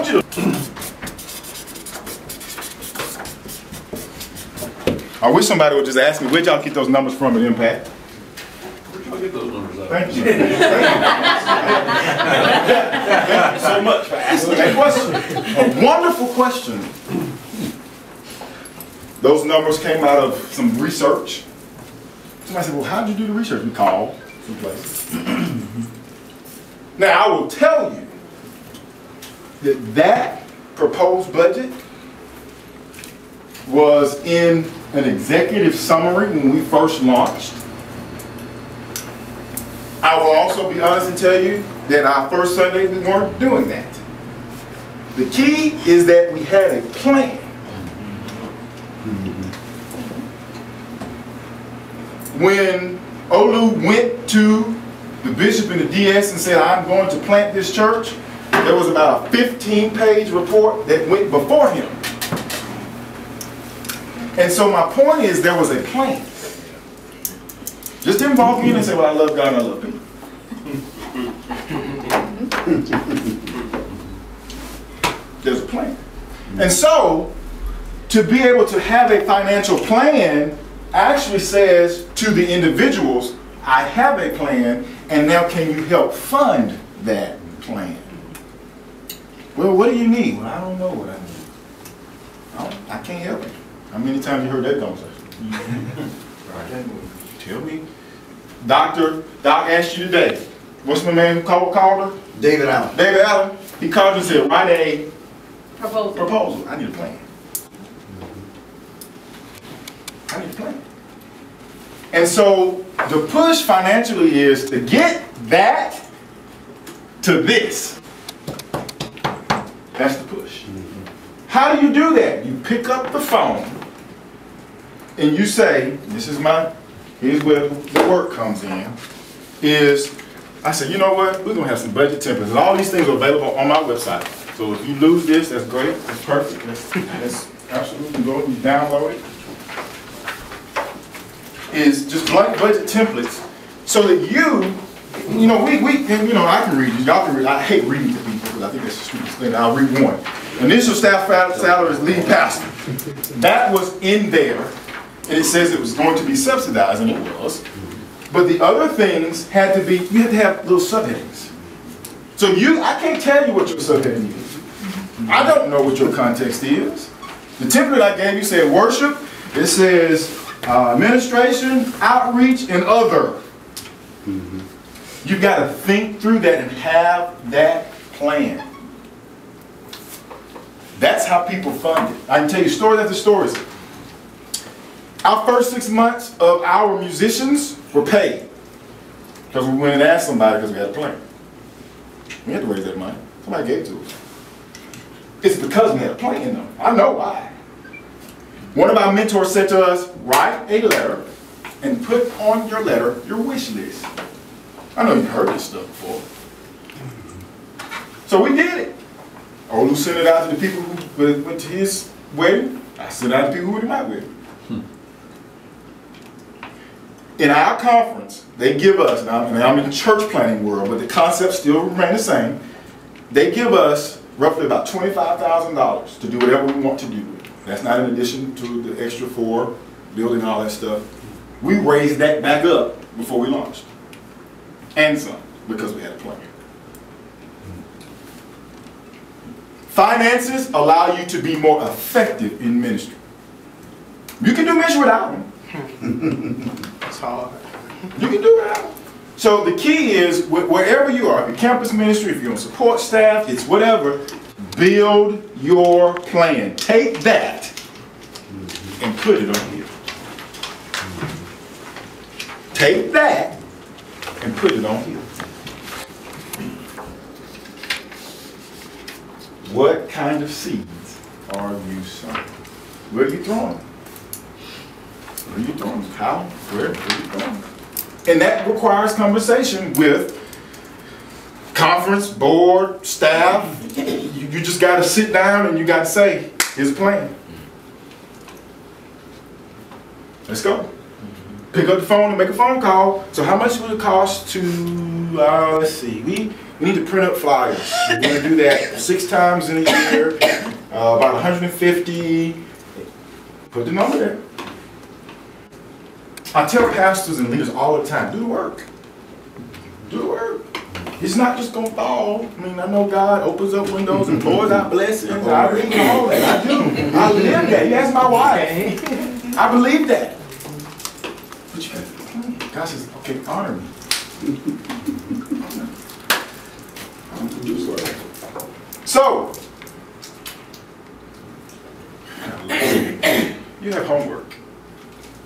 want you to. I wish somebody would just ask me, where'd y'all get those numbers from at Impact? Where'd y'all get those numbers out? Thank you. Thank you so much for asking that question. A wonderful question. Those numbers came out of some research. Somebody said, well, how did you do the research? We called some places. Now, I will tell you that that proposed budget was in an executive summary when we first launched. I will also be honest and tell you that our first Sunday we weren't doing that. The key is that we had a plan. When Olu went to the bishop and the DS and said, I'm going to plant this church, there was about a 15-page report that went before him. And so my point is there was a plan. Just didn't involve me and say, well, I love God and I love people. There's a plan. And so, to be able to have a financial plan actually says to the individuals, I have a plan, and now can you help fund that plan? Well, what do you need? Well, I don't know what I need. I can't help you. How many times you heard that conversation? Tell me. Doc asked you today. What's my man who called her? David Allen. David Allen. He called you and said, write a proposal. I need a plan. I need a plan. And so the push financially is to get that to this. That's the push. How do you do that? You pick up the phone and you say, here's where the work comes in, I said, you know what, we're going to have some budget templates. And all these things are available on my website. So if you lose this, that's great, that's perfect, that's absolutely go and download it. Is just blank budget templates so that I can read these, y'all can read, I hate reading to people because I think that's the stupidest thing. I'll read one. Initial staff salary is lead pastor. That was in there, and it says it was going to be subsidized, and it was. But the other things had to be, you had to have little subheadings. So I can't tell you what your subheading is. I don't know what your context is. The template I gave you said worship. It says administration, outreach, and other. You've got to think through that and have that plan. That's how people fund it. I can tell you stories after stories. Our first 6 months of our musicians were paid because we went and asked somebody because we had a plan. We had to raise that money. Somebody gave it to us. It's because we had a plan, though. I know why. One of our mentors said to us, write a letter and put on your letter your wish list. I know you've heard this stuff before. So we did it. Olu sent it out to the people who went to his wedding. I sent it out to the people who went to my wedding. In our conference, they give us, and I'm in the church planning world, but the concepts still remain the same. They give us roughly about $25,000 to do whatever we want to do. That's not in addition to the extra for building all that stuff. We raised that back up before we launched. And some, because we had a plan. Finances allow you to be more effective in ministry. You can do ministry without them. It's hard. You can do it without them. So the key is, wherever you are, if you're campus ministry, if you're on support staff, it's whatever, build your plan. Take that and put it on here. Take that and put it on here. What kind of seeds are you sowing? Where are you throwing them? Where are you throwing them? How? Where are you throwing them? And that requires conversation with conference, board, staff. You just got to sit down and you got to say, here's a plan. Let's go. Pick up the phone and make a phone call. So how much would it cost to, let's see, we We need to print up flyers. We're going to do that 6 times in a year, about 150. Put the number there. I tell pastors and leaders all the time, do the work. Do the work. It's not just going to fall. I mean, I know God opens up windows and pours out blessings. I believe in all that. I do. I live that. He asked my wife. I believe that. But you got to plan. God says, okay, honor me. So, you have homework.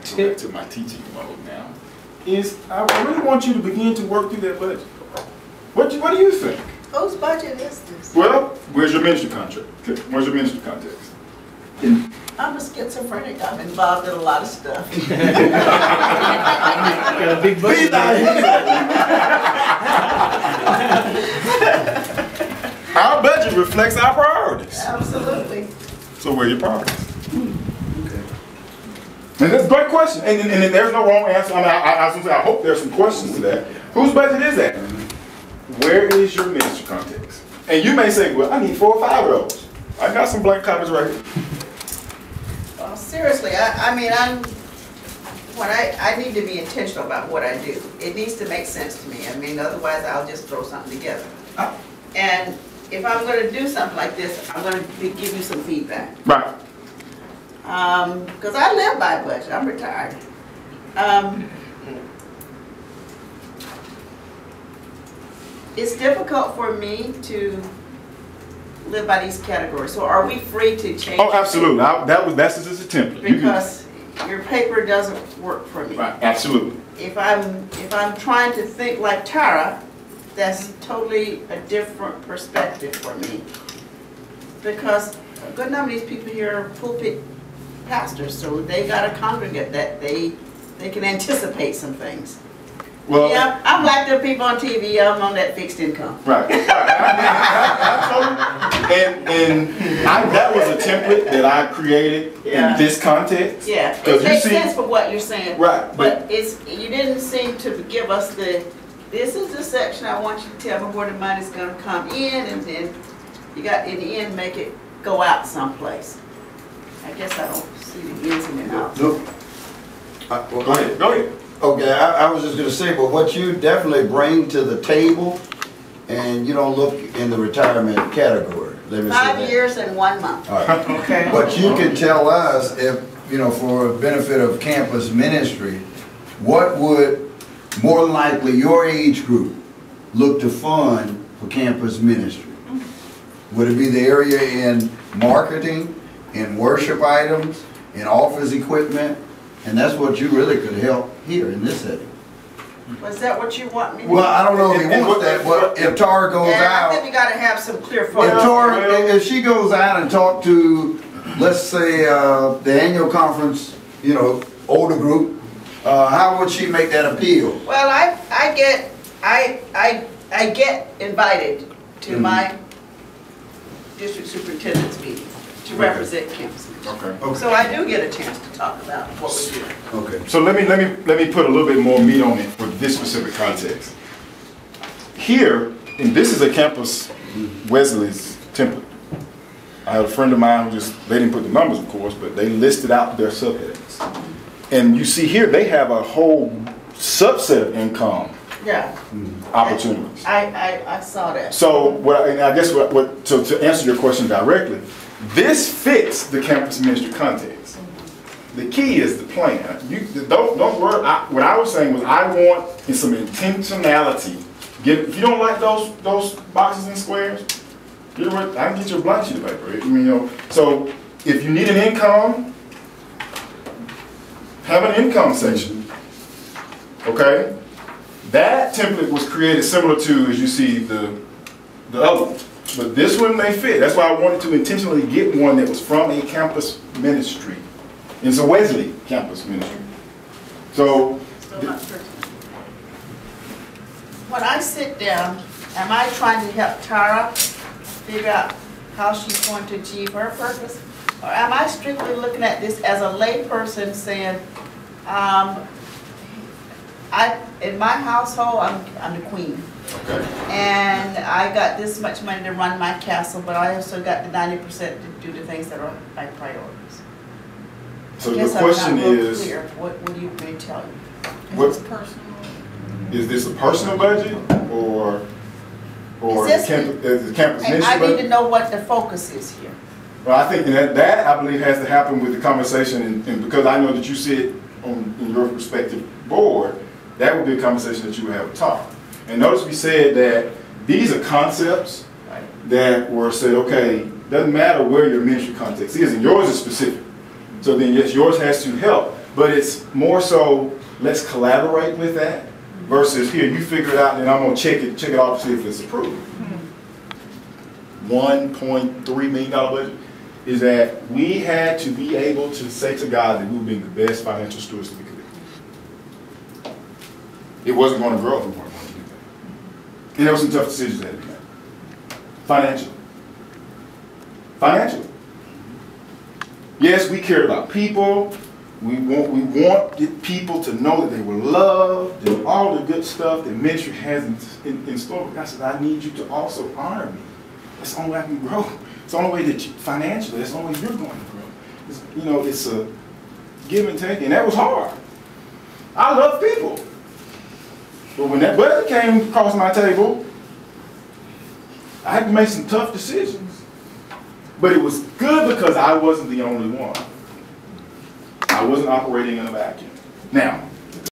I go back to my teaching mode now. I really want you to begin to work through that budget. What do you think? Whose budget is this? Well, where's your ministry contract? Where's your ministry context? I'm a schizophrenic. I'm involved in a lot of stuff. Got a big budget. Our budget reflects our priorities. Absolutely. So where are your priorities? And that's a great question. And there's no wrong answer. I mean, I hope there's some questions to that. Whose budget is that? Where is your ministry context? And you may say, well, I need 4 or 5 of those. I got some blank copies right here. Well, seriously, I mean, I need to be intentional about what I do. It needs to make sense to me. I mean, otherwise I'll just throw something together. And if I'm going to do something like this, I'm going to give you some feedback. Right. Because I live by budget. I'm retired. It's difficult for me to live by these categories. So are we free to change? Oh, absolutely. That's just a template. Because your paper doesn't work for me. Right. Absolutely. If I'm trying to think like Tara, that's totally a different perspective for me. Because a good number of these people here are pulpit pastors, so they got a congregate that they can anticipate some things. Well, yeah, I'm like the people on TV. I'm on that fixed income. Right. That was a template that I created in this context. Yeah, it makes sense for what you're saying. Right. But you didn't seem to give us this is the section I want you to tell me where the money's going to come in, and then you got in the end make it go out someplace. I guess I don't see the ins and the outs. Look, Go ahead. Go ahead. okay, I was just going to say, but what you definitely bring to the table, and you don't look in the retirement category. Let me say 5 years and 1 month. All right. Okay. But you can tell us if, for benefit of campus ministry, what would more likely your age group look to fund for campus ministry? Would it be the area in marketing, in worship items, in office equipment? And that's what you really could help here in this setting. Was that what you want me to do? Well, I don't know if he wants that, but if Tara goes I think out, you got to have some clear if focus. Tara, if she goes out and talk to, let's say, the annual conference, older group, how would she make that appeal? Well, I get invited to my district superintendent's meeting to represent campus. Okay. So I do get a chance to talk about what we do. Okay. So let me put a little bit more meat on it for this specific context. Here, and this is a campus Wesley's template. I had a friend of mine who they didn't put the numbers, of course, but they listed out their subheadings. And you see here, they have a whole subset of income opportunities. I saw that. So to answer your question directly, this fits the campus ministry context. The key is the plan. Don't worry. What I was saying was I want some intentionality. If you don't like those boxes and squares, I can get you a blank sheet of paper. So if you need an income, have an income section. Okay. That template was created similar to, as you see, the other one. But this one may fit. That's why I wanted to intentionally get one that was from a campus ministry. It's a Wesley campus ministry. So, when I sit down, am I trying to help Tara figure out how she's going to achieve her purpose? Or am I strictly looking at this as a lay person saying, in my household, I'm the queen. Okay. And I got this much money to run my castle, but I also got the 90% to do the things that are my priorities. So Guess the I'm question not real is, clear. What do you mean tell you? What- Is this personal? is this a personal budget or Is the campus I ministry need to budget? know what the focus is here. Well, I think that I believe has to happen with the conversation, and because I know that you sit in your respective board, that would be a conversation that you would have with Tom. And notice we said that these are concepts Right. that were said, okay, doesn't matter where your ministry context is, and yours is specific. So then yes, yours has to help, but it's more so, let's collaborate with that versus here, you figure it out and then I'm gonna check it off to see if it's approved. $1.3 million budget is that we had to be able to say to God that we were being the best financial stewards that we could be. It wasn't gonna grow if we weren't going to do that. And there were some tough decisions that had to be made. Financially. Yes, we cared about people. We wanted people to know that they were loved and all the good stuff that ministry has in store. But God said, I need you to also honor me. That's the only way I can grow. It's the only way that financially, that's the only way you're going to grow. It's a give and take, and that was hard. I love people. But when that budget came across my table, I had to make some tough decisions. But it was good because I wasn't the only one. I wasn't operating in a vacuum. Now,